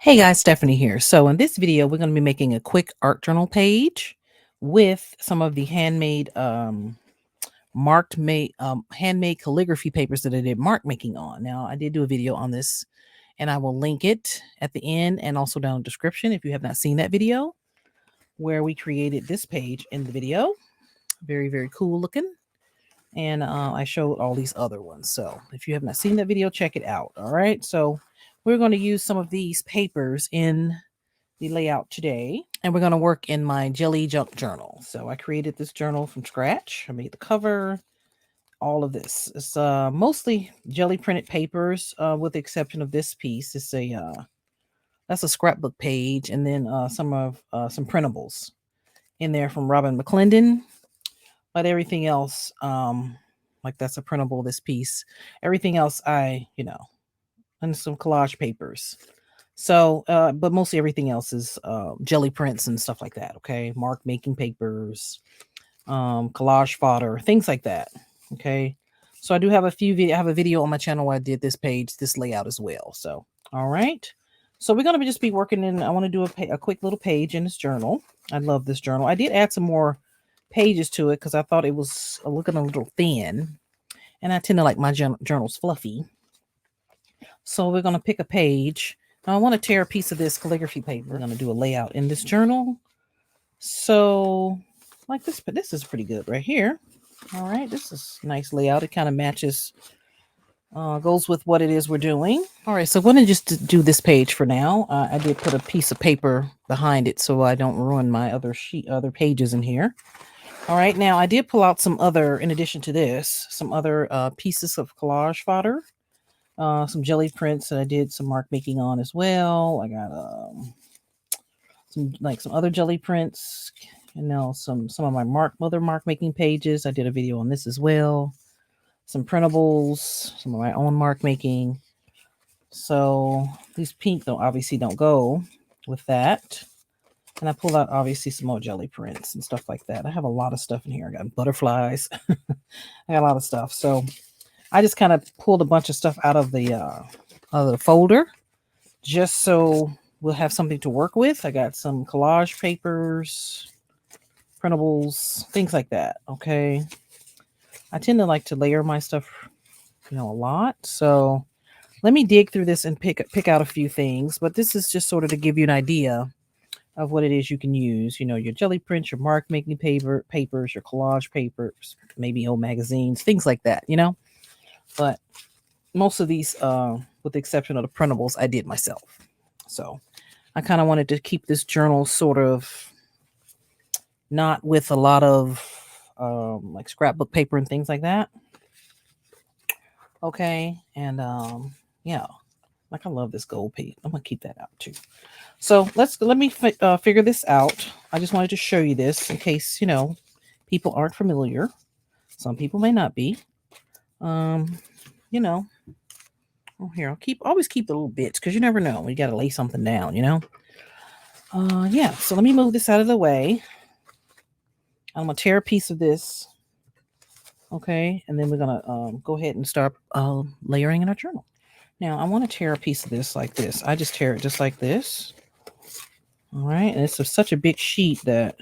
Hey guys, Stephanie here. So in this video, we're going to be making a quick art journal page with some of the handmade calligraphy papers that I did mark making on. Now, I did do a video on this, and I will link it at the end and also down in the description if you have not seen that video where we created this page in the video. Very, very cool looking. And I showed all these other ones. So if you have not seen that video, check it out. All right. So we're going to use some of these papers in the layout today, and we're going to work in my jelly junk journal. So I created this journal from scratch. I made the cover, all of this. It's mostly jelly printed papers, with the exception of this piece. It's that's a scrapbook page, and then some printables in there from Robin McClendon. But everything else, like that's a printable, this piece. Everything else and some collage papers. So, but mostly everything else is jelly prints and stuff like that. Okay, mark making papers, collage fodder, things like that. Okay, so I do have I have a video on my channel where I did this layout as well. So, all right. So we're gonna just be working in. I want to do a quick little page in this journal. I love this journal. I did add some more pages to it because I thought it was looking a little thin, and I tend to like my journals fluffy. So we're gonna pick a page. Now I want to tear a piece of this calligraphy paper. We're going to do a layout in this journal. So like this is pretty good right here. All right, this is a nice layout. It kind of matches, goes with what it is we're doing. All right, so I'm going to just do this page for now. I did put a piece of paper behind it so I don't ruin my other pages in here. All right, now I did pull out some other, in addition to this, some other pieces of collage fodder. Some jelly prints that I did some mark making on as well. I got some other jelly prints, and now some of my other mark making pages. I did a video on this as well. Some printables, some of my own mark making. So these pink obviously don't go with that. And I pulled out obviously some more jelly prints and stuff like that. I have a lot of stuff in here. I got butterflies. I got a lot of stuff. So I just kind of pulled a bunch of stuff out of the folder just so we'll have something to work with. I got some collage papers, printables, things like that. Okay. I tend to like to layer my stuff, a lot. So let me dig through this and pick out a few things. But this is just sort of to give you an idea of what it is you can use. Your jelly prints, your mark making papers, your collage papers, maybe old magazines, things like that, But most of these, with the exception of the printables, I did myself. So I kind of wanted to keep this journal sort of not with a lot of like scrapbook paper and things like that. Okay. And yeah, like I love this gold page. I'm going to keep that out too. So let me figure this out. I just wanted to show you this in case, people aren't familiar. Some people may not be. Oh, here, I'll always keep the little bits because you never know. You got to lay something down, Yeah, so let me move this out of the way. I'm going to tear a piece of this. Okay, and then we're going to go ahead and start layering in our journal. Now, I want to tear a piece of this like this. I just tear it just like this. All right, and it's such a big sheet that,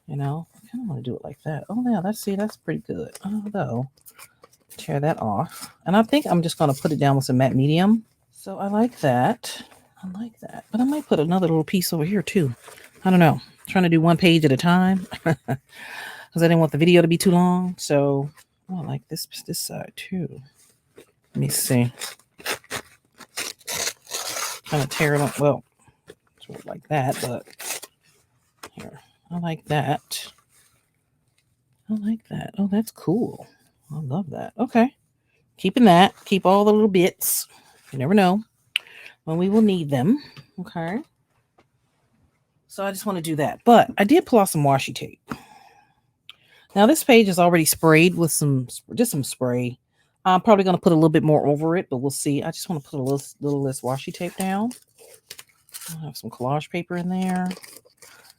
I kind of want to do it like that. Oh, yeah, that's pretty good. Although, tear that off. And I think I'm just going to put it down with some matte medium. So I like that. But I might put another little piece over here too. I don't know. I'm trying to do one page at a time because I didn't want the video to be too long. So I like this side too. Let me see. Kind of tear it up. Well, sort of like that, but here. I like that. Oh, that's cool. I love that. Okay. Keeping that. Keep all the little bits. You never know when we will need them. Okay. So I just want to do that. But I did pull out some washi tape. Now this page is already sprayed with some spray. I'm probably going to put a little bit more over it, but we'll see. I just want to put a little less washi tape down. I have some collage paper in there.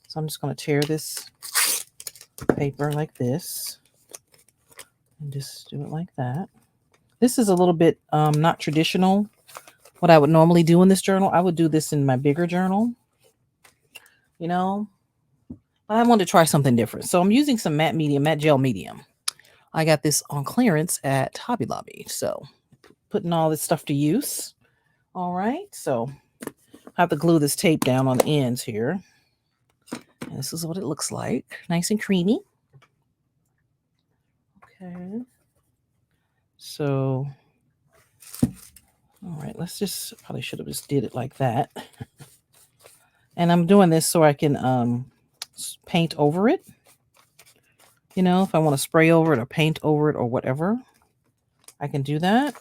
So I'm just going to tear this paper like this. And just do it like that. This is a little bit not traditional what I would normally do in this journal. I would do this in my bigger journal, you know, but I wanted to try something different. So I'm using some matte gel medium. I got this on clearance at Hobby Lobby. So putting all this stuff to use. All right. So I have to glue this tape down on the ends here. And this is what it looks like. Nice and creamy. Okay. So, all right, let's just, probably should have just did it like that. And I'm doing this so I can paint over it. You know, if I want to spray over it or paint over it or whatever, I can do that.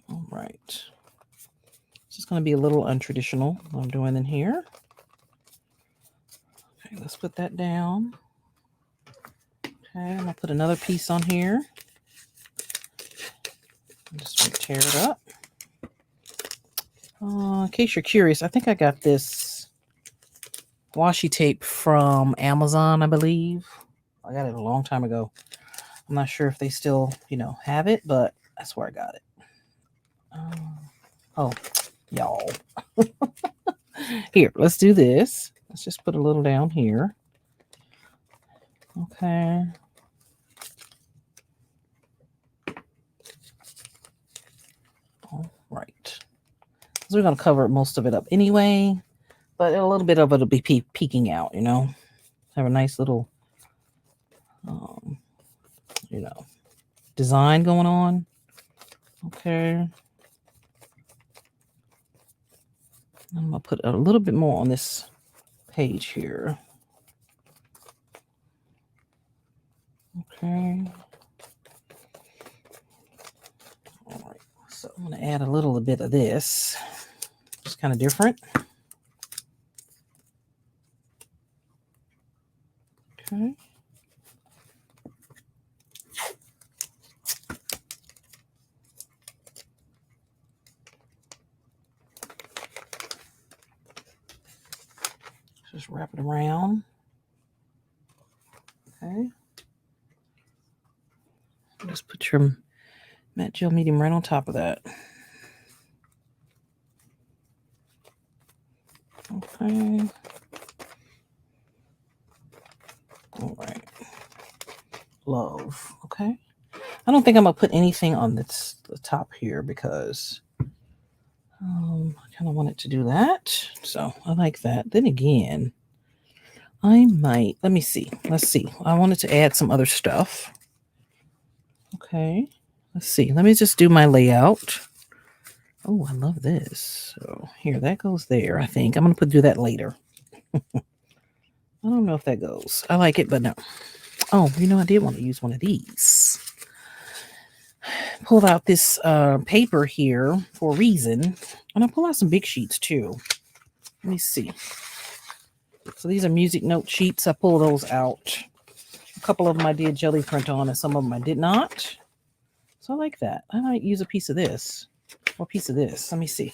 All right. This is going to be a little untraditional what I'm doing in here. Okay, let's put that down. Okay, I'm going to put another piece on here. I'm just going to tear it up. In case you're curious, I think I got this washi tape from Amazon, I believe. I got it a long time ago. I'm not sure if they still, have it, but that's where I got it. Oh, y'all. Here, let's do this. Let's just put a little down here. Okay. All right. So we're going to cover most of it up anyway, but a little bit of it will be peeking out, Have a nice little, design going on. Okay. I'm going to put a little bit more on this page here. Okay. All right. So I'm going to add a little bit of this. It's kind of different. Okay. Just wrap it around. Okay. Just put your matte gel medium right on top of that. Okay. All right. Love. Okay. I don't think I'm going to put anything on the top here because I kind of wanted to do that. So I like that. Then again, I might, let me see. Let's see. I wanted to add some other stuff. Okay. Let's see. Let me just do my layout. Oh, I love this. So here, that goes there, I think. I'm going to do that later. I don't know if that goes. I like it, but no. Oh, I did want to use one of these. Pulled out this paper here for a reason. And I pull out some big sheets too. Let me see. So these are music note sheets. I pulled those out. A couple of them I did jelly print on and some of them I did not. So I like that. I might use a piece of this or a piece of this. Let me see.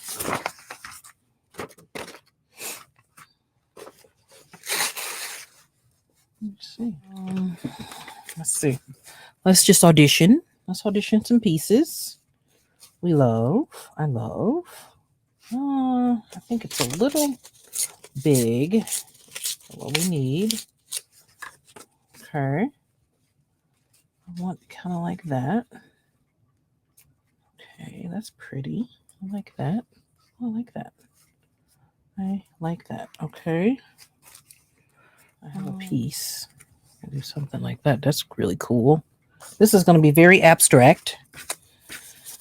Let's see. Let's just audition. Let's audition some pieces. I love. I think it's a little big for what we need. Okay. I want kind of like that. Okay, that's pretty. I like that. I like that. I like that. Okay. I have a piece. I'll do something like that. That's really cool. This is going to be very abstract.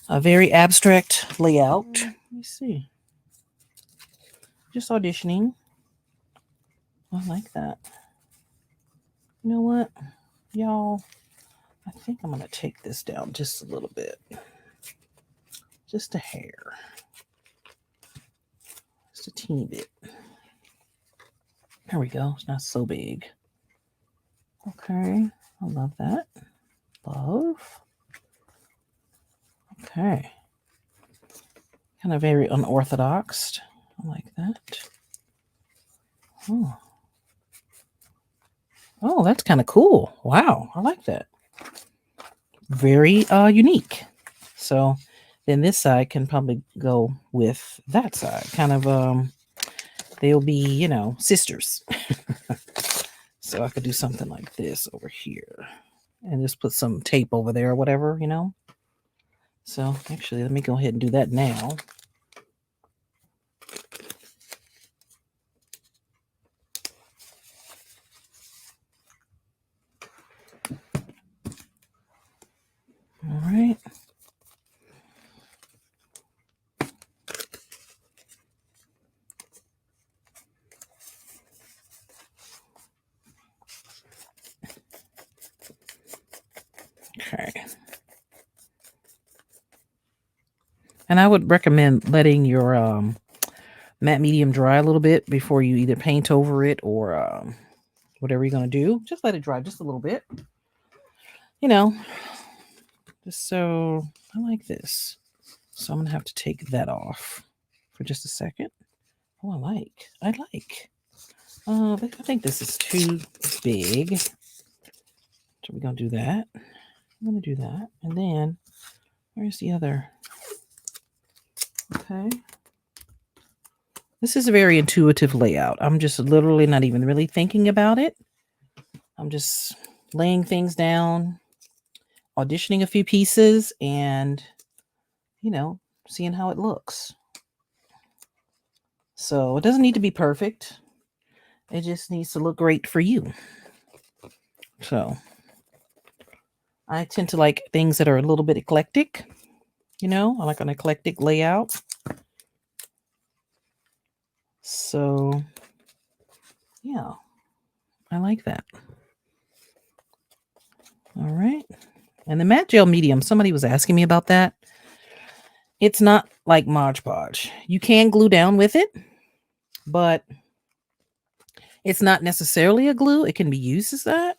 A very abstract layout. Let me see. Just auditioning. I like that. You know what, y'all? I think I'm going to take this down just a little bit. Just a hair. Just a teeny bit. There we go. It's not so big. Okay. I love that. Love. Okay. Kind of very unorthodox. I like that. Oh, that's kind of cool. Wow. I like that. very unique. So then this side can probably go with that side. Kind of they'll be, you know, sisters. So I could do something like this over here and just put some tape over there or whatever, you know. So actually, let me go ahead and do that now. All right. Okay. And I would recommend letting your matte medium dry a little bit before you either paint over it or whatever you're going to do. Just let it dry just a little bit. You know, just so I like this. So I'm going to have to take that off for just a second. Oh, I like. I think this is too big. So we're going to do that. I'm going to do that. And then where's the other? Okay. This is a very intuitive layout. I'm just literally not even really thinking about it. I'm just laying things down, auditioning a few pieces, and, you know, seeing how it looks. So it doesn't need to be perfect. It just needs to look great for you. So I tend to like things that are a little bit eclectic. You know, I like an eclectic layout. So, yeah, I like that. All right. And the matte gel medium, somebody was asking me about that. It's not like Mod Podge. You can glue down with it, but it's not necessarily a glue. It can be used as that.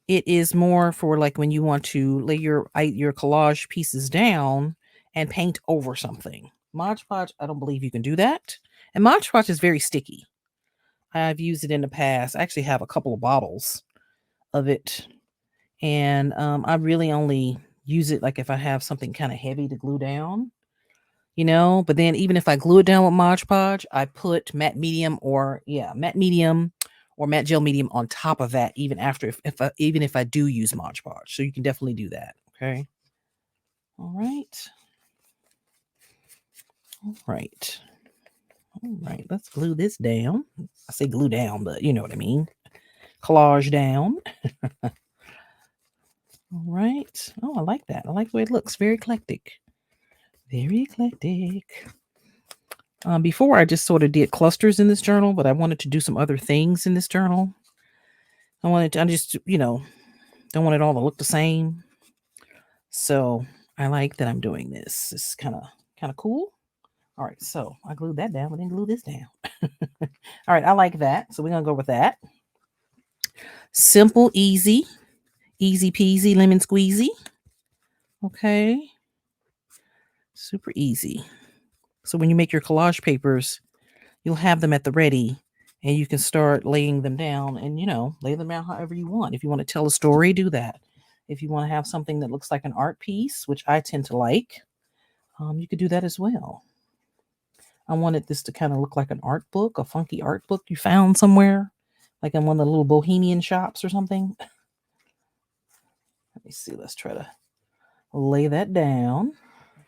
It is more for like when you want to lay your collage pieces down and paint over something. Mod Podge, I don't believe you can do that. And Mod Podge is very sticky. I've used it in the past. I actually have a couple of bottles of it. And I really only use it like if I have something kind of heavy to glue down, you know. But then even if I glue it down with Mod Podge, I put matte medium or matte gel medium on top of that, even after even if I do use Mod Podge. So you can definitely do that. Okay. All right. All right. All right. Let's glue this down. I say glue down, but you know what I mean. Collage down. All right. Oh, I like that. I like the way it looks. Very eclectic. Very eclectic. Before I just sort of did clusters in this journal, but I wanted to do some other things in this journal. I just, you know, don't want it all to look the same. So I like that I'm doing this. This is kind of cool. All right. So I glued that down, but then glue this down. All right. I like that. So we're going to go with that. Simple, easy peasy, lemon squeezy. Okay. Super easy. So when you make your collage papers, you'll have them at the ready and you can start laying them down and, you know, lay them down however you want. If you want to tell a story, do that. If you want to have something that looks like an art piece, which I tend to like, you could do that as well. I wanted this to kind of look like an art book, a funky art book you found somewhere, like in one of the little bohemian shops or something. Let me see. Let's try to lay that down.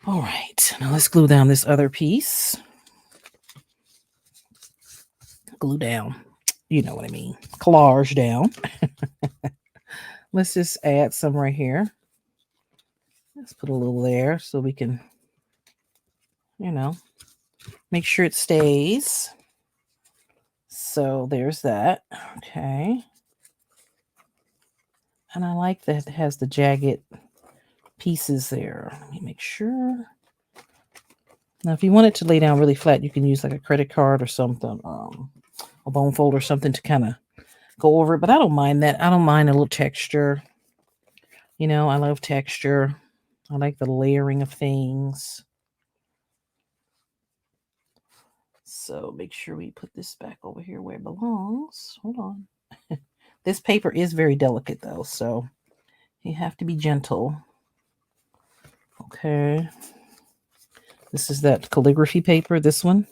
All right. Now let's glue down this other piece. Glue down. You know what I mean. Collage down. Let's just add some right here. Let's put a little there so we can, you know, make sure it stays. So there's that. Okay. And I like that it has the jagged pieces there. Let me make sure. Now, if you want it to lay down really flat, you can use like a credit card or something, a bone fold or something to kind of go over it. But I don't mind that. I don't mind a little texture. You know, I love texture. I like the layering of things. So make sure we put this back over here where it belongs. Hold on. This paper is very delicate though, so You have to be gentle. Okay. This is that calligraphy paper, this one.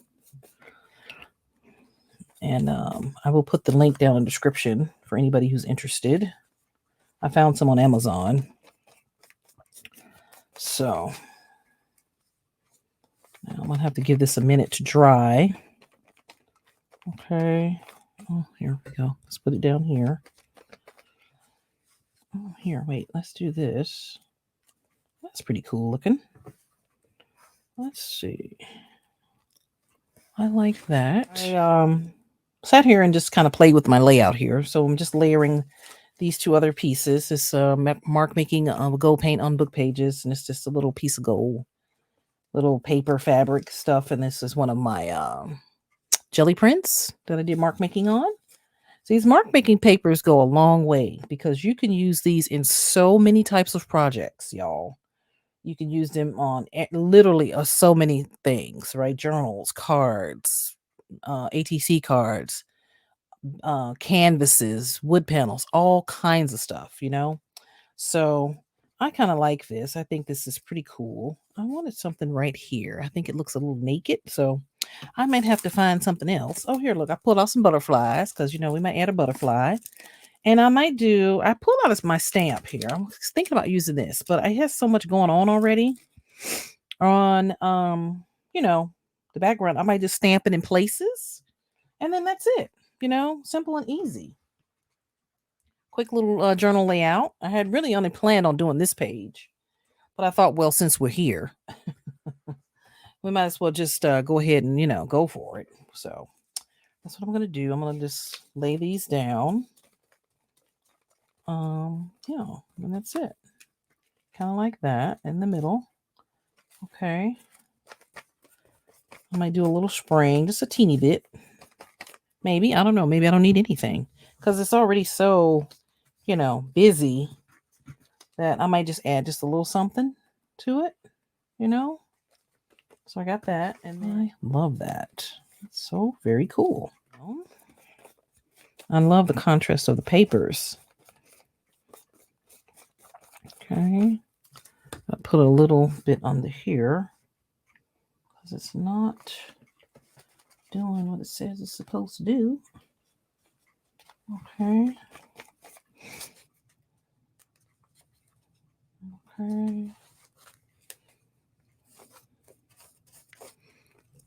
And I will put the link down in the description for anybody who's interested. I found some on Amazon. So now I'm going to have to give this a minute to dry. Okay. Oh, here we go. Let's put it down here. Oh, here, wait. Let's do this. That's pretty cool looking. Let's see. I like that. I sat here and just kind of played with my layout here. So I'm just layering these two other pieces. This mark making gold paint on book pages, and it's just a little piece of gold, little paper fabric stuff. And this is one of my jelly prints that I did mark making on. So these mark making papers go a long way because you can use these in so many types of projects, y'all. You can use them on literally so many things, right? Journals, cards, ATC cards, canvases, wood panels, all kinds of stuff, you know? So I kind of like this. I think this is pretty cool. I wanted something right here. I think it looks a little naked, so I might have to find something else. Oh, here, look, I pulled out some butterflies because, you know, we might add a butterfly. And I pulled out my stamp here. I was thinking about using this, but I have so much going on already on, you know, the background. I might just stamp it in places and then that's it, you know, simple and easy. Quick little journal layout. I had really only planned on doing this page, but I thought, well, since we're here, we might as well just go ahead and, you know, go for it. So that's what I'm going to do. I'm going to just lay these down. Yeah, and that's it. Kind of like that in the middle. Okay. I might do a little spring, just a teeny bit. Maybe, I don't know. Maybe I don't need anything because it's already so, you know, busy that I might just add just a little something to it, you know? So I got that, and I love that. It's so very cool. I love the contrast of the papers. Okay. I put a little bit under here because it's not doing what it says it's supposed to do. Okay. Okay.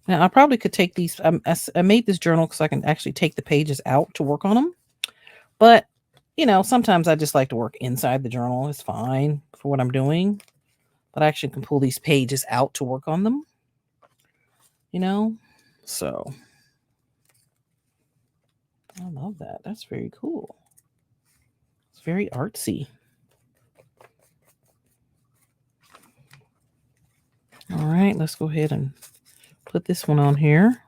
Now I probably could take these. I made this journal because I can actually take the pages out to work on them. But you know, sometimes I just like to work inside the journal. It's fine for what I'm doing. But I actually can pull these pages out to work on them. You know, so I love that. That's very cool. It's very artsy. All right, let's go ahead and put this one on here.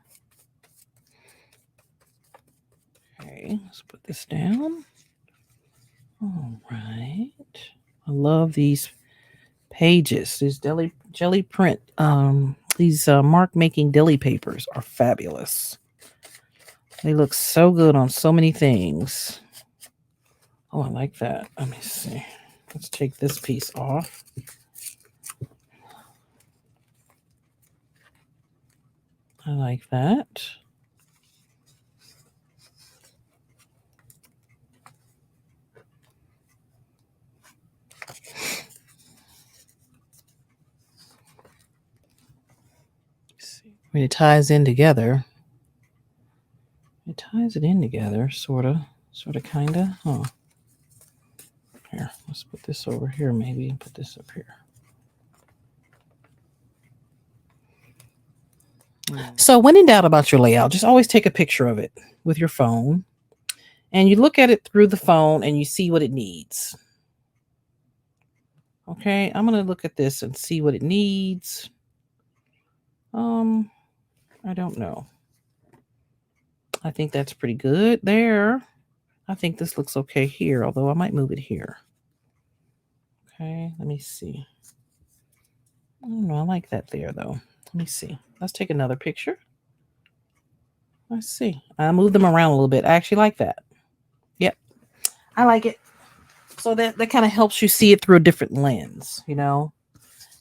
Okay, let's put this down. All right. I love these pages. These jelly print. These mark making deli papers are fabulous. They look so good on so many things. Oh, I like that. Let me see. Let's take this piece off. I like that. When it ties in together, it ties it in together, sort of, kind of. Huh. Here, let's put this over here, maybe, and put this up here. So when in doubt about your layout, just always take a picture of it with your phone, and you look at it through the phone, and you see what it needs. Okay, I'm going to look at this and see what it needs. I don't know. I think that's pretty good there. I think this looks okay here, although I might move it here. Okay, let me see. I don't know. I like that there, though. Let me see. Let's take another picture. Let's see. I moved them around a little bit. I actually like that. Yep. I like it. So that kind of helps you see it through a different lens, you know.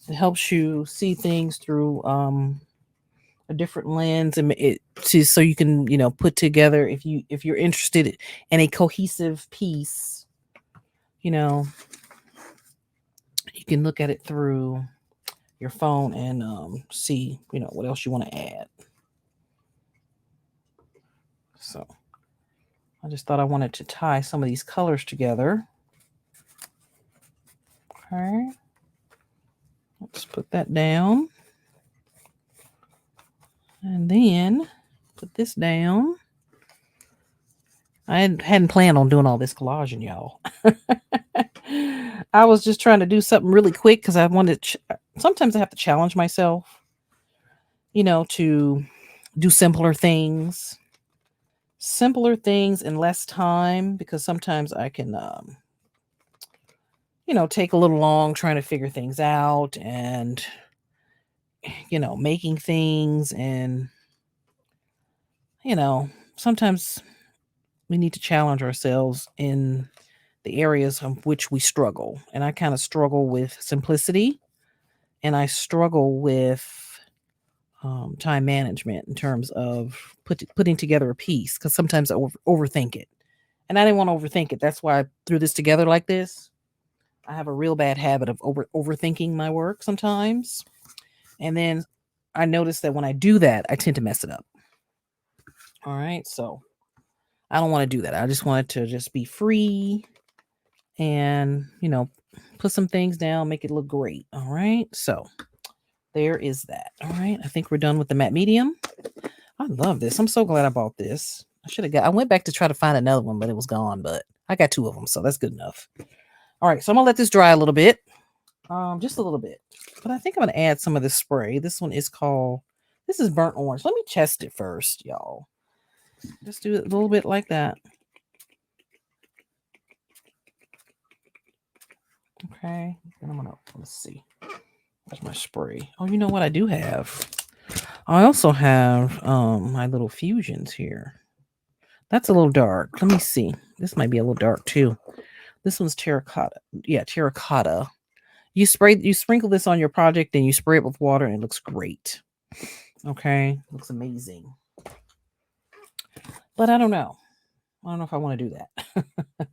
It helps you see things through a different lens, and so you can, you know, put together, if you're interested in a cohesive piece, you know, you can look at it through your phone and see, you know, what else you want to add. So I just thought I wanted to tie some of these colors together. Okay, let's put that down, and then put this down. I hadn't planned on doing all this collaging, y'all. I was just trying to do something really quick because I wanted sometimes I have to challenge myself, you know, to do simpler things in less time, because sometimes I can, you know, take a little long trying to figure things out, and, you know, making things, and, you know, sometimes we need to challenge ourselves in the areas of which we struggle. And I kind of struggle with simplicity, and I struggle with time management in terms of putting together a piece, because sometimes I overthink it. And I didn't want to overthink it. That's why I threw this together like this. I have a real bad habit of overthinking my work sometimes. And then I notice that when I do that, I tend to mess it up. All right. So I don't want to do that. I just want it to just be free and, you know, put some things down, make it look great. All right. So there is that. All right. I think we're done with the matte medium. I love this. I'm so glad I bought this. I went back to try to find another one, but it was gone. But I got 2 of them, so that's good enough. All right. So I'm going to let this dry a little bit. Just a little bit. But I think I'm going to add some of this spray. This is burnt orange. Let me test it first, y'all. Just do it a little bit like that. Okay. Then let's see. Where's my spray? Oh, you know what I do have? I also have my little fusions here. That's a little dark. Let me see. This might be a little dark too. This one's terracotta. Yeah, terracotta. You sprinkle this on your project, and you spray it with water, and it looks great. Okay, looks amazing. But I don't know. I don't know if I want to do that.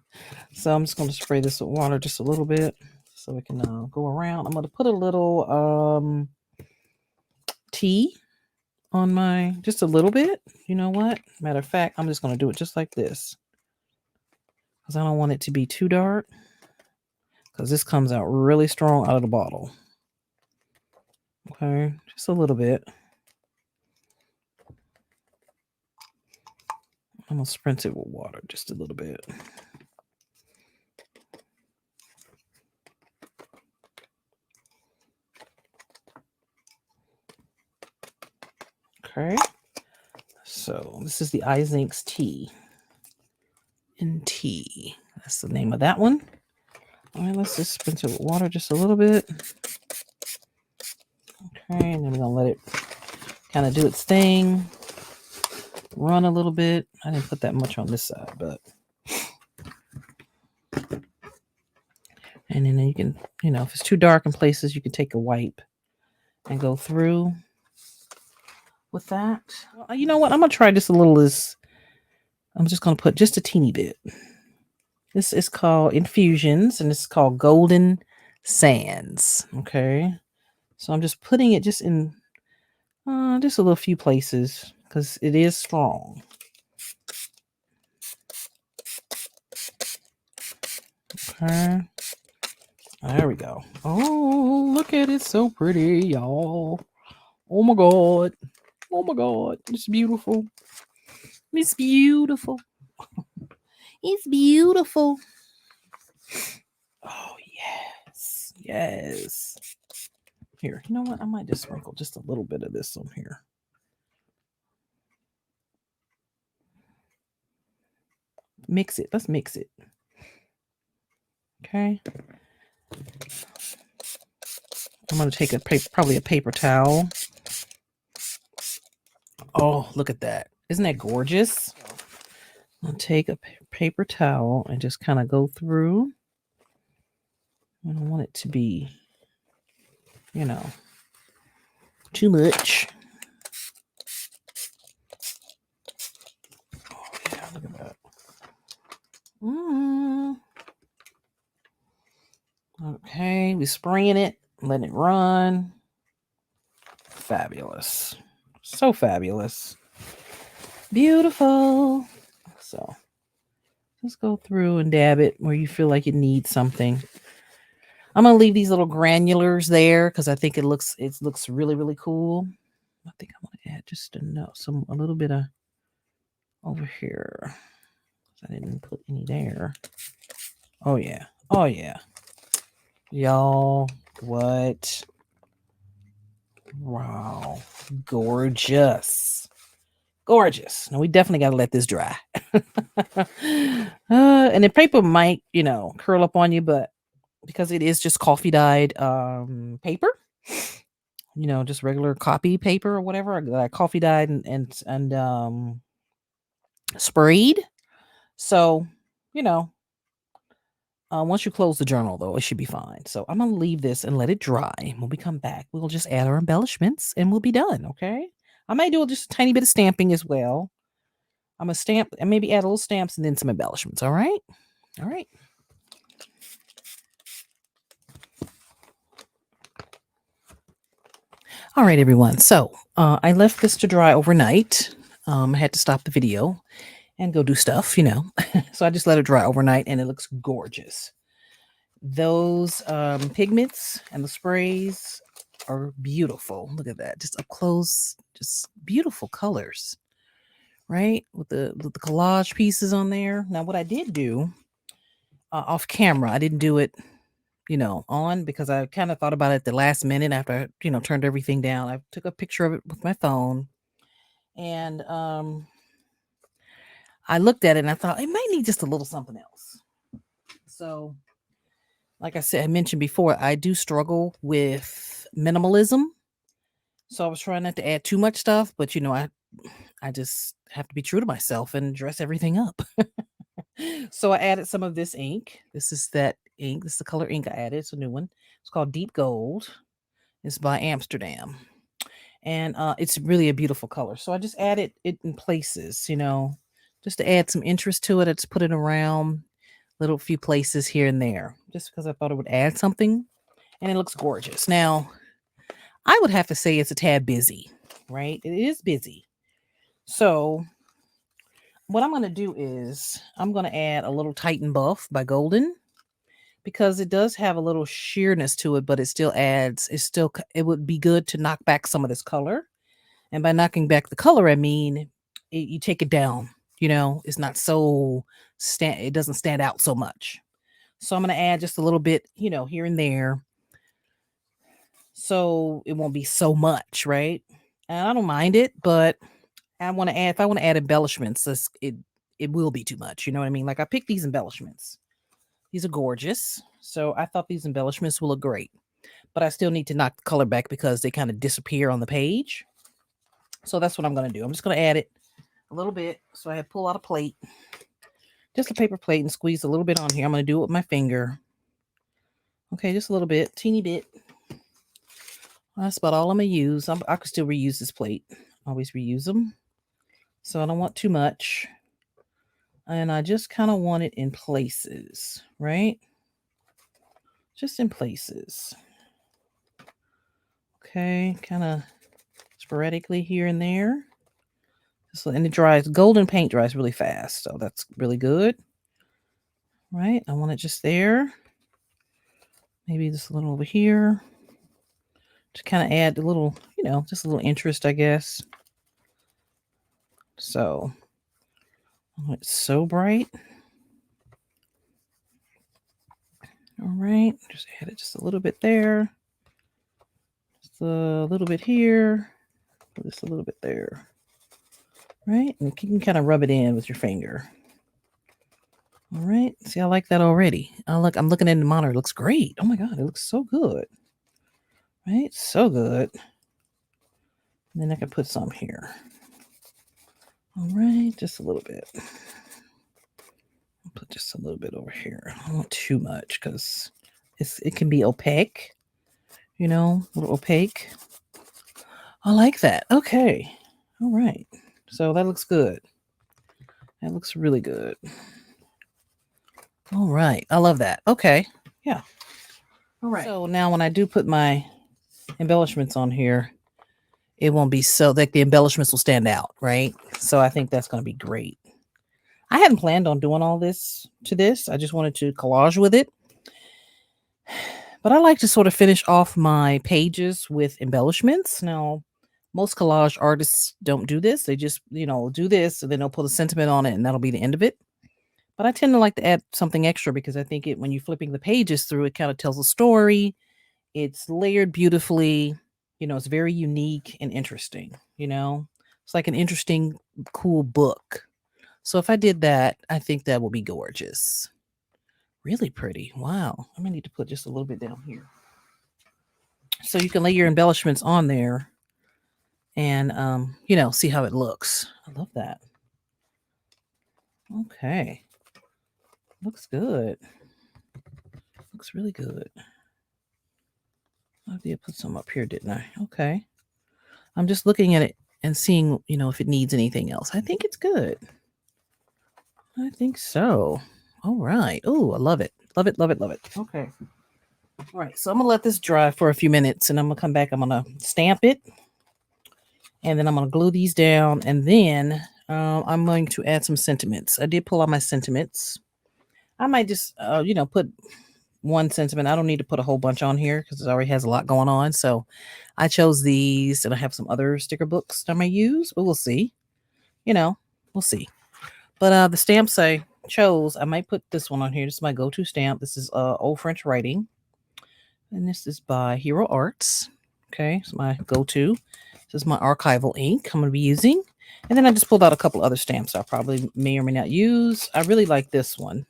So I'm just going to spray this with water just a little bit so it can go around. I'm going to put a little tea on just a little bit. You know what? Matter of fact, I'm just going to do it just like this, because I don't want it to be too dark, because this comes out really strong out of the bottle. Okay, just a little bit. I'm going to spritz it with water just a little bit. Okay, so this is the Izinks tea. In tea. That's the name of that one. All right, let's just spritz it with water just a little bit. Okay, and then we're going to let it kind of do its thing. Run a little bit. I didn't put that much on this side, but. And then you can, you know, if it's too dark in places, you can take a wipe and go through with that. Well, you know what? I'm going to try just a little. I'm just going to put just a teeny bit. This is called Infusions, and it's called Golden Sands. Okay. So I'm just putting it just in just a little few places, because it is strong. Okay. There we go. Oh, look at it. So pretty, y'all. Oh my God. Oh my God. It's beautiful. It's beautiful. It's beautiful. Oh, yes. Yes. Here, you know what? I might just sprinkle just a little bit of this on here. Mix it. Let's mix it. Okay. I'm going to take probably a paper towel. Oh, look at that. Isn't that gorgeous? I'll take a paper towel and just kind of go through I don't want it to be, you know, too much. Oh, yeah, look at that. Okay, we're spraying it, letting it run. Fabulous. So fabulous. Beautiful. So just go through and dab it where you feel like it needs something. I'm gonna leave these little granulars there because I think it looks really, really cool. I think I'm gonna add just a little bit of over here. I didn't put any there. Oh yeah. Oh yeah. Y'all, what? Wow. Gorgeous. Gorgeous. Now we definitely got to let this dry. And the paper might, curl up on you, but because it is just coffee dyed paper, just regular copy paper or whatever, coffee dyed and sprayed. So, once you close the journal, though, it should be fine. So I'm gonna leave this and let it dry. When we come back, we'll just add our embellishments and we'll be done. Okay. I may do just a tiny bit of stamping as well. I'm gonna stamp and maybe add a little stamps and then some embellishments. All right. All right. All right, everyone. So I left this to dry overnight. I had to stop the video and go do stuff, So I just let it dry overnight and it looks gorgeous. Those pigments and the sprays are beautiful. Look at that. Just up close, just beautiful colors, right? With the collage pieces on there. Now, what I did do off camera, I didn't do it on because I kind of thought about it the last minute after I, turned everything down. I took a picture of it with my phone and I looked at it and I thought it might need just a little something else. So, like I said, I mentioned before, I do struggle with minimalism. So I was trying not to add too much stuff, but I just have to be true to myself and dress everything up. So I added some of this ink. This is that ink. This is the color ink I added. It's a new one. It's called Deep Gold. It's by Amsterdam. And it's really a beautiful color. So I just added it in places, just to add some interest to it. I just put it around little few places here and there, just because I thought it would add something. And it looks gorgeous. Now, I would have to say it's a tad busy, right? It is busy. So what I'm going to do is I'm going to add a little Titan Buff by Golden because it does have a little sheerness to it, but it would be good to knock back some of this color. And by knocking back the color, I mean, you take it down, it's not so it doesn't stand out so much. So I'm going to add just a little bit, here and there. So it won't be so much, right? And I don't mind it, but if I want to add embellishments, it will be too much. You know what I mean? Like I picked these embellishments. These are gorgeous. So I thought these embellishments will look great, but I still need to knock the color back because they kind of disappear on the page. So that's what I'm going to do. I'm just going to add it a little bit. So I pull out a plate, just a paper plate, and squeeze a little bit on here. I'm going to do it with my finger. Okay, just a little bit, teeny bit. That's about all I'm going to use. I could still reuse this plate. Always reuse them. So I don't want too much. And I just kind of want it in places, right? Just in places. Okay, kind of sporadically here and there. And it dries, golden paint dries really fast. So that's really good. Right? I want it just there. Maybe just a little over here. To kind of add a little, just a little interest, I guess. So, oh, it's so bright. All right, just add it just a little bit there. Just a little bit here. Just a little bit there. Right? And you can kind of rub it in with your finger. All right. See, I like that already. I'm looking at the monitor. It looks great. Oh my God, it looks so good. Right? So good. And then I can put some here. All right, just a little bit. I'll put just a little bit over here. I don't want too much because it can be opaque, you know, a little opaque. I like that. Okay. All right. So that looks good. That looks really good. All right. I love that. Okay. Yeah. All right. So now when I do put my embellishments on here, it won't be so like the embellishments will stand out, right? So I think that's going to be great. I hadn't planned on doing all this to this. I just wanted to collage with it. But I like to sort of finish off my pages with embellishments. Now, most collage artists don't do this. They just, do this and then they'll put a sentiment on it and that'll be the end of it. But I tend to like to add something extra because I think when you're flipping the pages through, it kind of tells a story. It's layered beautifully. It's very unique and interesting. It's like an interesting, cool book. So if I did that, I think that would be gorgeous. Really pretty. Wow. I'm going to need to put just a little bit down here. So you can lay your embellishments on there and, see how it looks. I love that. Okay. Looks good. Looks really good. I did put some up here, didn't I? Okay. I'm just looking at it and seeing, if it needs anything else. I think it's good. I think so. All right. Oh, I love it. Love it, love it, love it. Okay. All right. So I'm going to let this dry for a few minutes and I'm going to come back. I'm going to stamp it. And then I'm going to glue these down. And then I'm going to add some sentiments. I did pull out my sentiments. I might just, put one sentiment. I don't need to put a whole bunch on here because it already has a lot going on. So I chose these and I have some other sticker books that I may use, but we'll see. We'll see. But the stamps I chose, I might put this one on here. This is my go-to stamp. This is Old French Writing. And this is by Hero Arts. Okay, it's my go-to. This is my archival ink I'm going to be using. And then I just pulled out a couple other stamps I probably may or may not use. I really like this one.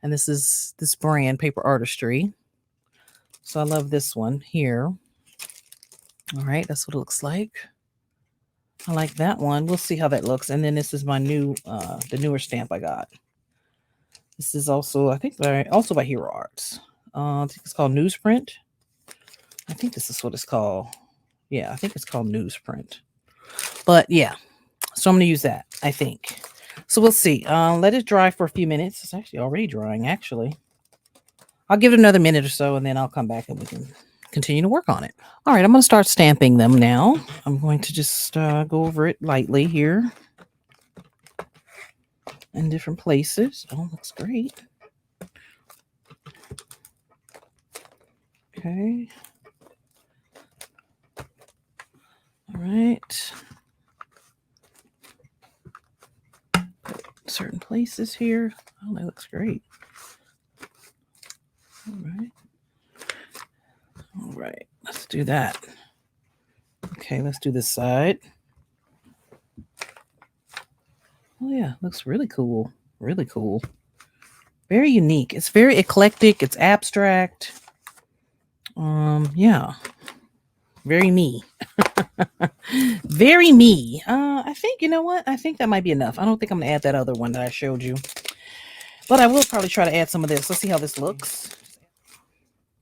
And this is this brand, Paper Artistry. So I love this one here. All right, that's what it looks like. I like that one. We'll see how that looks. And then this is my the newer stamp I got. This is also, I think, also by Hero Arts. I think it's called Newsprint. I think this is what it's called. Yeah, I think it's called Newsprint. But yeah, so I'm going to use that, I think. So we'll see. Let it dry for a few minutes. It's actually already drying, actually. I'll give it another minute or so, and then I'll come back and we can continue to work on it. All right, I'm going to start stamping them now. I'm going to just go over it lightly here in different places. Oh, looks great. Okay. All right. Certain places here. Oh, that looks great. All right. All right. Let's do that. Okay, let's do this side. Oh yeah, looks really cool. Really cool. Very unique. It's very eclectic. It's abstract. Yeah. Very me. Very me. I think, you know what? I think that might be enough. I don't think I'm gonna add that other one that I showed you. But I will probably try to add some of this. Let's see how this looks.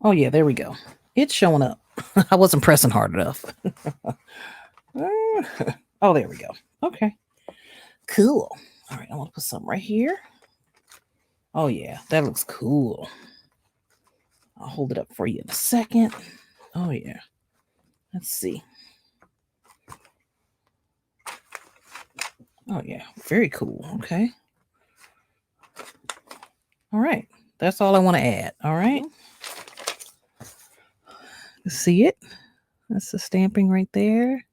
Oh yeah, there we go. It's showing up. I wasn't pressing hard enough. Oh, there we go. Okay. Cool. All right, I want to put some right here. Oh yeah, that looks cool. I'll hold it up for you in a second. Oh yeah. Let's see. Oh yeah, very cool. Okay. All right. That's all I want to add. All right. See it? That's the stamping right there.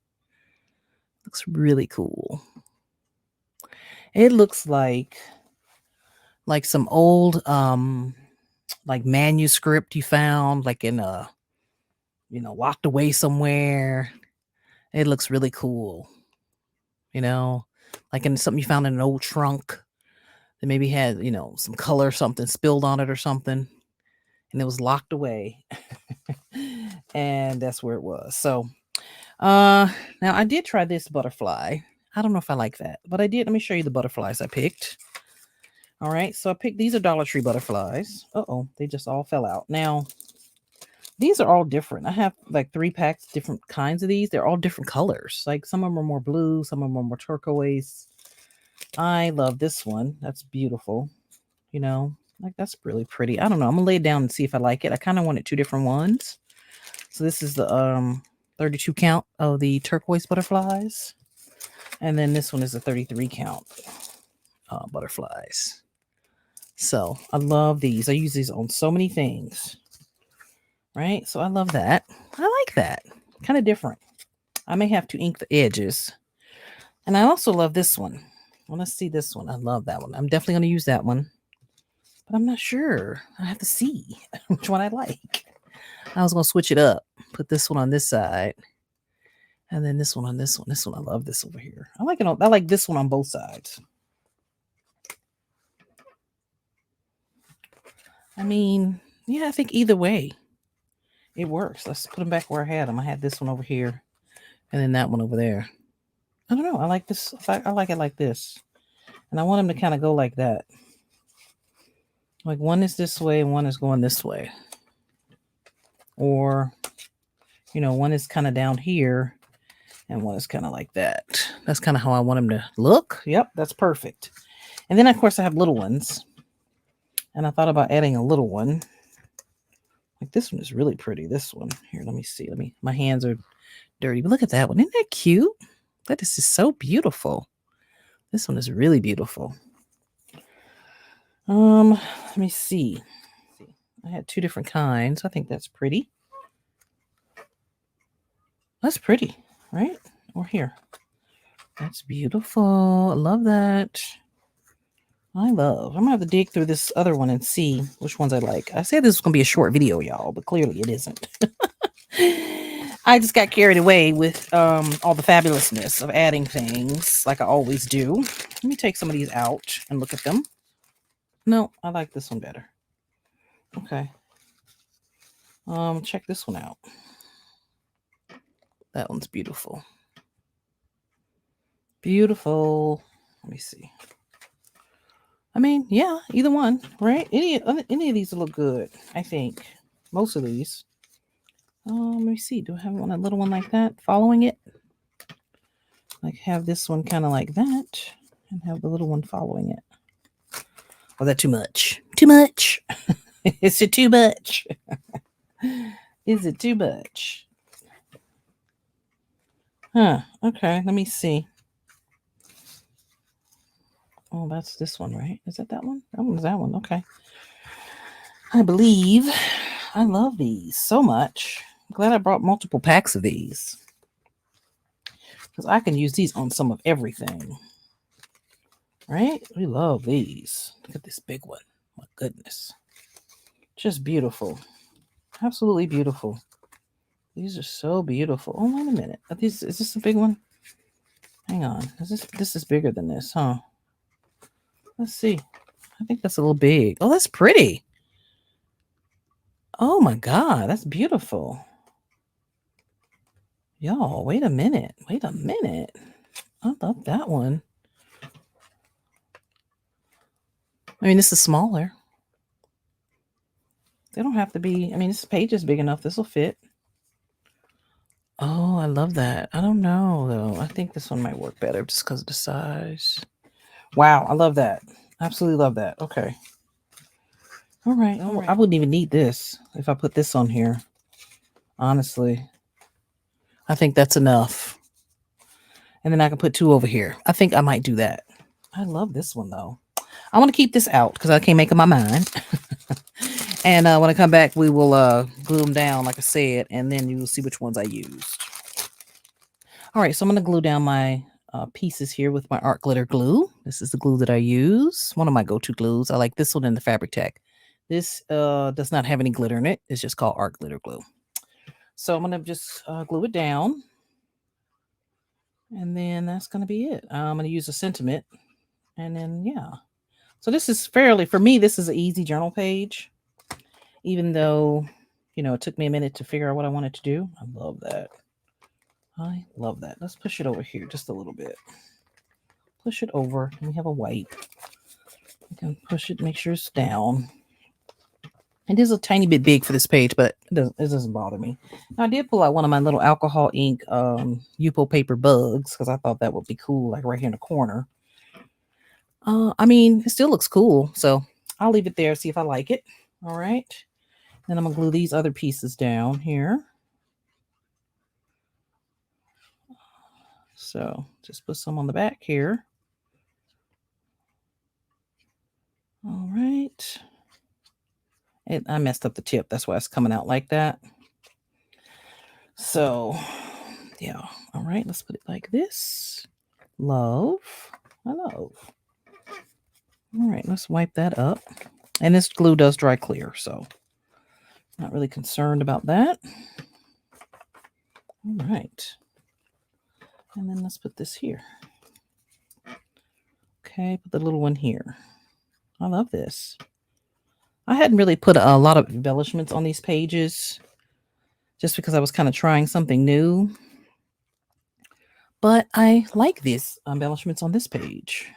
Looks really cool. It looks like some old like manuscript you found like in a locked away somewhere. It looks really cool. Like in something you found in an old trunk that maybe had, some color, something spilled on it or something, and it was locked away. And that's where it was. So, now I did try this butterfly. I don't know if I like that, but I did. Let me show you the butterflies I picked. All right, so I picked, these are Dollar Tree butterflies. Uh-oh, they just all fell out. Now, these are all different. I have like 3 packs, different kinds of these. They're all different colors. Like some of them are more blue, some of them are more turquoise. I love this one. That's beautiful. You know, like that's really pretty. I don't know. I'm gonna lay it down and see if I like it. I kind of wanted 2 different ones. So this is the 32 count of the turquoise butterflies. And then this one is a 33 count butterflies. So I love these. I use these on so many things. Right? So I love that. I like that. Kind of different. I may have to ink the edges. And I also love this one. Well, let's see this one. I love that one. I'm definitely going to use that one. But I'm not sure. I have to see which one I like. I was going to switch it up. Put this one on this side. And then this one on this one. This one, I love this over here. I like it. I like this one on both sides. I mean, yeah, I think either way it works. Let's put them back where I had them. I had this one over here and then that one over there. I don't know. I like this. I like it like this. And I want them to kind of go like that. Like one is this way and one is going this way. Or, you know, one is kind of down here and one is kind of like that. That's kind of how I want them to look. Yep, that's perfect. And then, of course, I have little ones. And I thought about adding a little one. Like this one is really pretty. This one. Here, let me see. My hands are dirty. But look at that one. Isn't that cute? That is just so beautiful. This one is really beautiful. Let me see. I had 2 different kinds. I think that's pretty. That's pretty, right? Or here. That's beautiful. I love that. I'm gonna have to dig through this other one and see which ones I like. I said this was gonna be a short video, y'all, but clearly it isn't. I just got carried away with all the fabulousness of adding things like I always do. Let me take some of these out and look at them. No, I like this one better. Okay. Check this one out. That one's beautiful. Beautiful. Let me see. I mean, yeah, either one, right? Any of these will look good, I think. Most of these. Let me see. Do I have a little one like that following it? Like have this one kind of like that and have the little one following it. Oh, that too much? Too much? Is it too much? Is it too much? Huh. Okay, let me see. Oh, that's this one, right? Is that one? That one is that one. Okay. I believe I love these so much. I'm glad I brought multiple packs of these. Because I can use these on some of everything. Right? We love these. Look at this big one. My goodness. Just beautiful. Absolutely beautiful. These are so beautiful. Oh, wait a minute. Is this a big one? Hang on. This is bigger than this, huh? Let's see. I think that's a little big. Oh, that's pretty. Oh my God, that's beautiful. Y'all, wait a minute. Wait a minute. I love that one. I mean, this is smaller. They don't have to be. I mean, this page is big enough. This will fit. Oh, I love that. I don't know, though. I think this one might work better just because of the size. Wow, I love that. Absolutely love that. Okay. All right. I wouldn't even need this if I put this on here. Honestly. I think that's enough. And then I can put 2 over here. I think I might do that. I love this one, though. I want to keep this out because I can't make up my mind. And when I come back, we will glue them down, like I said, and then you will see which ones I used. All right, so I'm going to glue down my pieces here with my art glitter glue. This is the glue that I use. One of my go-to glues. I like this one in the Fabric Tech. This does not have any glitter in it. It's just called art glitter glue. So I'm going to just glue it down. And then that's going to be it. I'm going to use a sentiment. And then, yeah. So this is for me, this is an easy journal page. Even though, you know, it took me a minute to figure out what I wanted to do. I love that. I love that. Let's push it over here just a little bit. Push it over. And we have a white. You can push it, make sure it's down. It is a tiny bit big for this page, but it doesn't bother me. Now, I did pull out one of my little alcohol ink Yupo paper bugs because I thought that would be cool, like right here in the corner. I mean, it still looks cool, so I'll leave it there, see if I like it. All right. Then I'm going to glue these other pieces down here. So just put some on the back here. All right. I messed up the tip. That's why it's coming out like that. So, yeah. All right. Let's put it like this. Love. I love. All right. Let's wipe that up. And this glue does dry clear, so not really concerned about that. All right. And then let's put this here. Okay. Put the little one here. I love this. I hadn't really put a lot of embellishments on these pages just because I was kind of trying something new. But I like these embellishments on this page.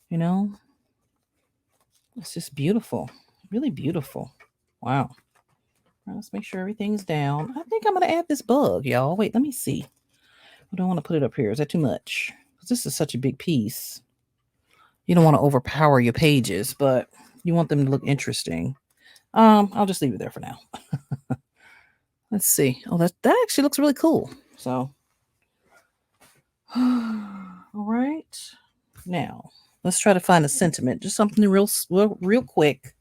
You know, it's just beautiful. Really beautiful. Wow. Right, let's make sure everything's down. I think I'm going to add this bug, y'all. Wait, let me see. I don't want to put it up here. Is that too much? Because this is such a big piece. You don't want to overpower your pages, but you want them to look interesting. I'll just leave it there for now. Let's see. Oh, that actually looks really cool. So, all right. Now, let's try to find a sentiment. Just something real quick.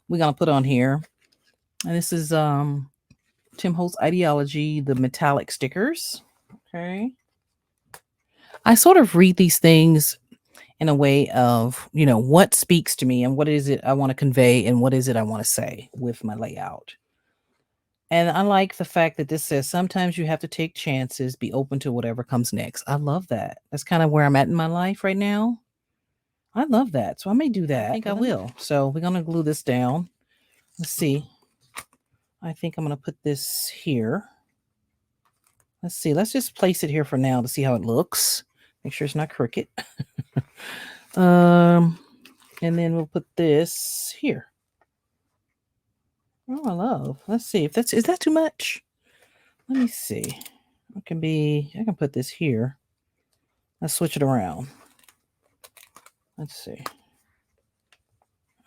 We're gonna put on here, and this is Tim Holtz Ideology, the metallic stickers. Okay. I sort of read these things in a way of, you know, what speaks to me and what is it I want to convey and what is it I want to say with my layout. And I like the fact that this says sometimes you have to take chances, be open to whatever comes next. I love that. That's kind of where I'm at in my life right now. I love that. So I may do that. I think I will. So we're going to glue this down. Let's see. I think I'm going to put this here. Let's see. Let's just place it here for now to see how it looks. Make sure it's not crooked. And then we'll put this here. Oh, I love. Let's see if is that too much? Let me see. I can put this here. Let's switch it around. Let's see.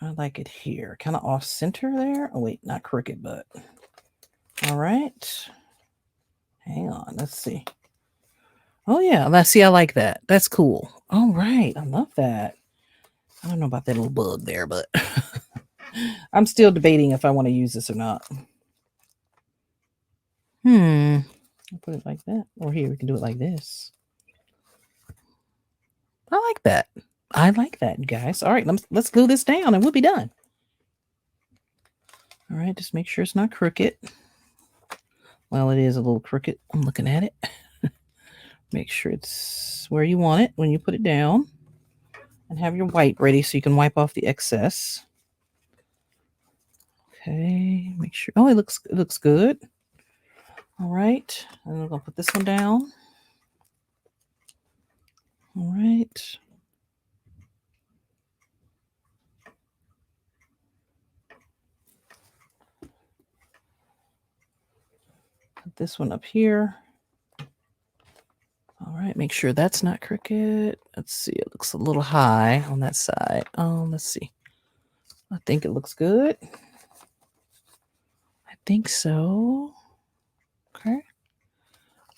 I like it here. Kind of off center there. Oh, wait, not crooked, but all right. Hang on. Let's see. Oh, yeah. Let's see. I like that. That's cool. All right. I love that. I don't know about that little bug there, but I'm still debating if I want to use this or not. I'll put it like that. Or here, we can do it like this. I like that. I like that, you guys. All right, let's glue this down and we'll be done. All right, just make sure it's not crooked. Well, it is a little crooked. I'm looking at it. Make sure it's where you want it when you put it down. And have your wipe ready so you can wipe off the excess. Okay, make sure. Oh, it looks good. All right, and we're gonna put this one down. All right. Put this one up here. All right, make sure that's not crooked. Let's see, it looks a little high on that side. Let's see. I think it looks good. I think so. Okay.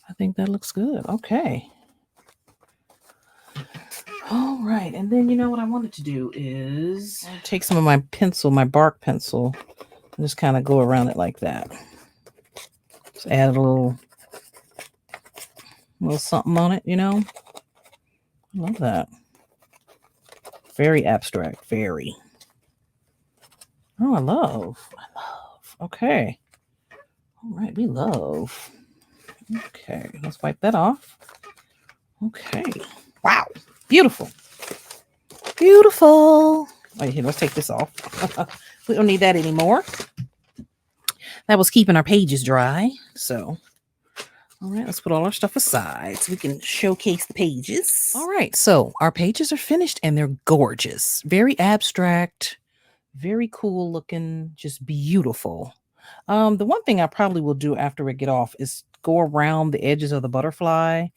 I think that looks good. Okay. All right, and then you know what I wanted to do is take some of my pencil, my bark pencil, and just kind of go around it like that. Just add a little something on it, you know. I love that. Very abstract, very. Oh, I love. Okay. All right, we love. Okay, let's wipe that off. Okay. Wow. Beautiful. Beautiful. Wait, here, let's take this off. We don't need that anymore. That was keeping our pages dry. So, All right, let's put all our stuff aside so we can showcase the pages. All right, so our pages are finished and they're gorgeous. Very abstract, very cool looking, just beautiful. The one thing I probably will do after we get off is go around the edges of the butterfly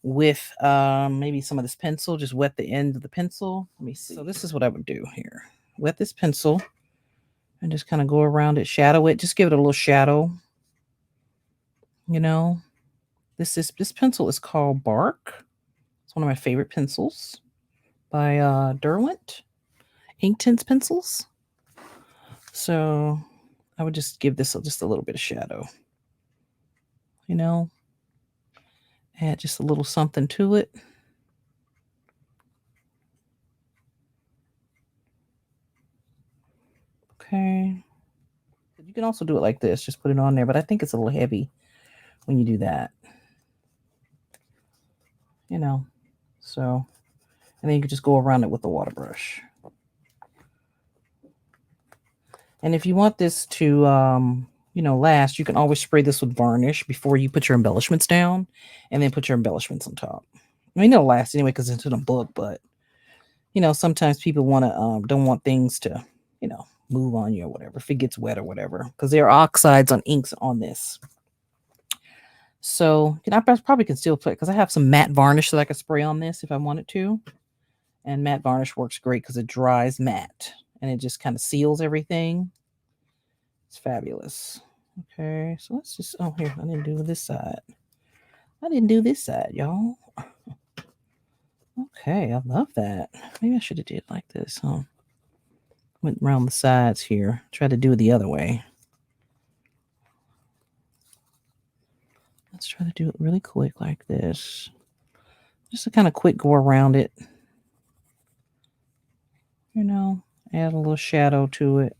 with maybe some of this pencil, just wet the end of the pencil. Let me see. So this is what I would do here. Wet this pencil and just kind of go around it, shadow it, just give it a little shadow. You know, this pencil is called Bark. It's one of my favorite pencils by Derwent Inktense pencils. So I would just give this just a little bit of shadow, you know, add just a little something to it. Okay. You can also do it like this, just put it on there, but I think it's a little heavy when you do that, you know, so, and then you can just go around it with the water brush. And if you want this to, you know, last, you can always spray this with varnish before you put your embellishments down and then put your embellishments on top. I mean, it'll last anyway because it's in a book, but, you know, sometimes people want to, don't want things to, you know, move on you or whatever, if it gets wet or whatever, because there are oxides on inks on this. So, I probably can still put, because I have some matte varnish that I could spray on this if I wanted to. And matte varnish works great because it dries matte and it just kind of seals everything. It's fabulous. Okay, so let's just, oh, here, I didn't do this side. I didn't do this side, y'all. Okay, I love that. Maybe I should have did like this, huh? Went around the sides here. Tried to do it the other way. Let's try to do it really quick like this. Just a kind of quick go around it. You know, add a little shadow to it.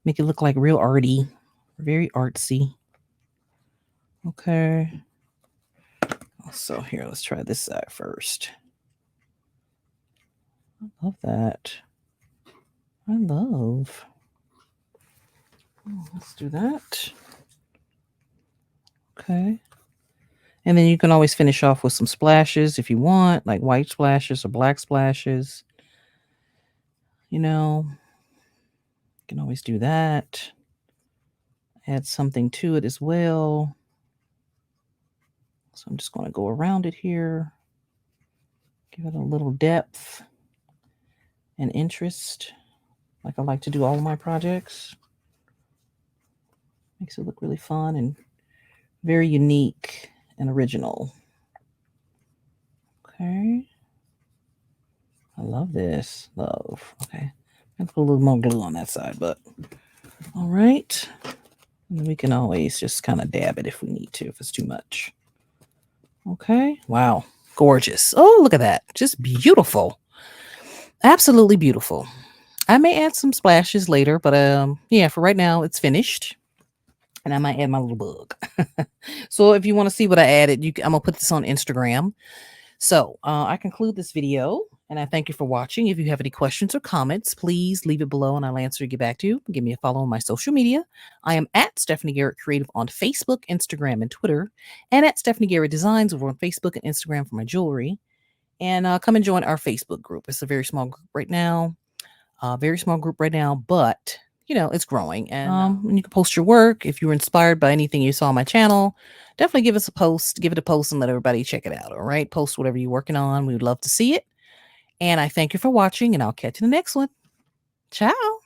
Make it look like real arty. Very artsy. Okay. So here, let's try this side first. I love that. I love. Oh, let's do that. Okay. And then you can always finish off with some splashes if you want, like white splashes or black splashes. You know, you can always do that. Add something to it as well. So I'm just going to go around it here. Give it a little depth and interest, like I like to do all of my projects. Makes it look really fun and very unique and original. Okay. I love this. Love. Okay. I'm going to put a little more glue on that side, but all right. And we can always just kind of dab it if we need to, if it's too much. Okay. Wow. Gorgeous. Oh, look at that. Just beautiful. Absolutely beautiful. I may add some splashes later, but yeah, for right now, it's finished. And I might add my little bug. So if you want to see what I added, I'm going to put this on Instagram. So I conclude this video, and I thank you for watching. If you have any questions or comments, please leave it below, and I'll answer and get back to you. Give me a follow on my social media. I am at Stephanie Garrett Creative on Facebook, Instagram, and Twitter, and at Stephanie Garrett Designs over on Facebook and Instagram for my jewelry. And come and join our Facebook group. It's a very small group right now. But you know, it's growing, and you can post your work. If you're inspired by anything you saw on my channel, definitely give it a post and let everybody check it out. All right. Post whatever you're working on. We would love to see it. And I thank you for watching, and I'll catch you in the next one. Ciao.